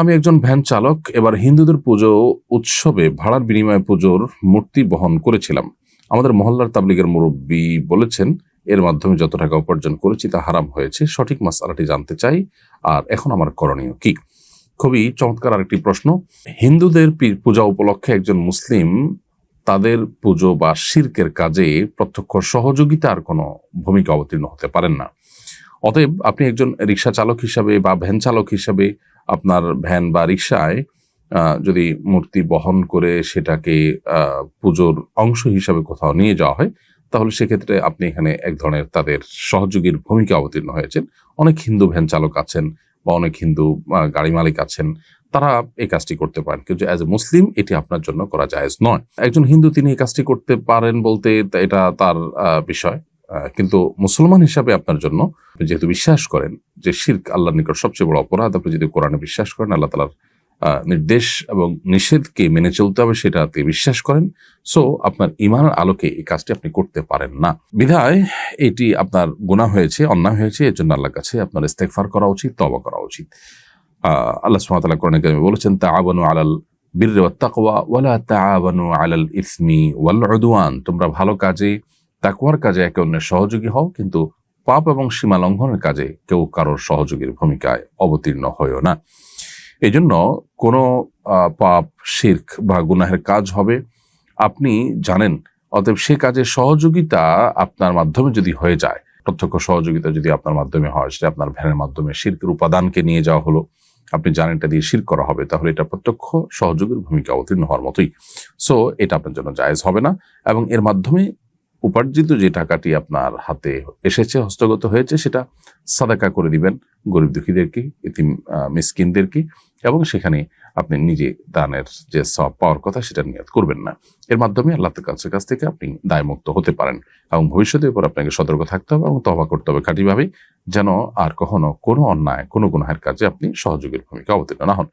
আমি একজন ভ্যান চালক, এবার হিন্দুদের পুজো উৎসবে ভাড়ার বিনিময়ে পুজোর মূর্তি বহন করেছিলাম। আমাদের মহল্লার তাবলীগের মুরব্বী বলেছেন এর মাধ্যমে যত টাকা উপার্জন করেছি তা হারাম হয়েছে। সঠিক মাসআলাটি জানতে চাই, আর এখন আমার করণীয় কি? খুবই চমৎকার আরেকটি প্রশ্ন। হিন্দুদের পূজা উপলক্ষে একজন মুসলিম তাদের পুজো বা শিরকের কাজে প্রত্যক্ষ সহযোগিতার কোনো ভূমিকা অবতীর্ণ হতে পারেন না। অতএব আপনি একজন রিক্সা চালক হিসাবে বা ভ্যান চালক হিসাবে আপনার ভ্যান বা রিক্সায় যদি মূর্তি বহন করে সেটাকে পুজোর অংশ হিসাবে কোথাও নিয়ে যাওয়া হয়, তাহলে সেক্ষেত্রে আপনি এখানে এক ধরনের তাদের সহযোগীর ভূমিকা অবতীর্ণ হয়েছেন। অনেক হিন্দু ভ্যান চালক আছেন বা অনেক হিন্দু গাড়ি মালিক আছেন, তারা এই কাজটি করতে পারেন, কিন্তু অ্যাজ এ মুসলিম এটি আপনার জন্য করা জায়েজ নয়। একজন হিন্দু তিনি এই কাজটি করতে পারেন বলতে এটা তার বিষয়, কিন্তু মুসলমান হিসাবে আপনার জন্য, যেহেতু বিশ্বাস করেন যে শিরক আল্লাহর নিকট সবচেয়ে বড় অপরাধ, আপনি যদি কোরআনে বিশ্বাস করেন আল্লাহ তাআলার নির্দেশ এবং নিষেধকে মেনে চলতে হবে সেটাতে বিশ্বাস করেন, সো আপনার ঈমানের আলোকে এই কাজটি আপনি করতে পারেন না। বিধায় এটি আপনার গুনাহ হয়েছে, অন্যায় হয়েছে, এর জন্য আল্লাহর কাছে আপনার ইস্তেগফার করা উচিত, তওবা করা উচিত। আল্লাহ সুবহানাহু ওয়া তাআলা কোরআনে কারিমে বলেছেন, তাআওয়ানু আলাল বিররি ওয়াত তাকওয়া ওয়া লা তাআওয়ানু আলাল ইসমি ওয়াল উদওয়ান। তোমরা ভালো কাজে, তাকওয়ার কাজে একে অন্যের সহযোগী হও, কিন্তু পাপ এবং সীমা লঙ্ঘনের কাজে কেউ কারোর সহযোগীর ভূমিকায় অবতীর্ণ হয়ও না। এই জন্য কোনো পাপ, শিরক বা গুনাহের কাজ হবে, আপনি জানেন, অতএব সে কাজে সহযোগিতা আপনার মাধ্যমে যদি হয়ে যায়, প্রত্যক্ষ সহযোগিতা যদি আপনার মাধ্যমে হয়, সেটা আপনার ভ্যানের মাধ্যমে শিরকের উপাদানকে নিয়ে যাওয়া হলো, আপনি জানেন এটা দিয়ে শিরক করা হবে, তাহলে এটা প্রত্যক্ষ সহযোগীর ভূমিকা অবতীর্ণ হওয়ার মতোই। সো এটা আপনার জন্য জায়েজ হবে না, এবং এর মাধ্যমে উপার্জিত যে টাকাটি আপনার হাতে এসেছে, হস্তগত হয়েছে, সেটা সাদাকা করে দিবেন গরিব দুঃখীদেরকে, এতিম মিসকিনদেরকে, এবং সেখানে আপনি নিজে দানের যে সওয়াব পাওয়ার কথা সেটা নিয়ত করবেন না। এর মাধ্যমে আল্লাহর কাছ থেকে আপনি দায়মুক্ত হতে পারেন, এবং ভবিষ্যতের উপর আপনাকে সতর্ক থাকতে হবে এবং তওবা করতে হবে খাঁটিভাবে, যেন আর কখনো কোনো অন্যায়, কোনো গুনাহের কাজে আপনি সহযোগীর ভূমিকা অবতীর্ণ না হন।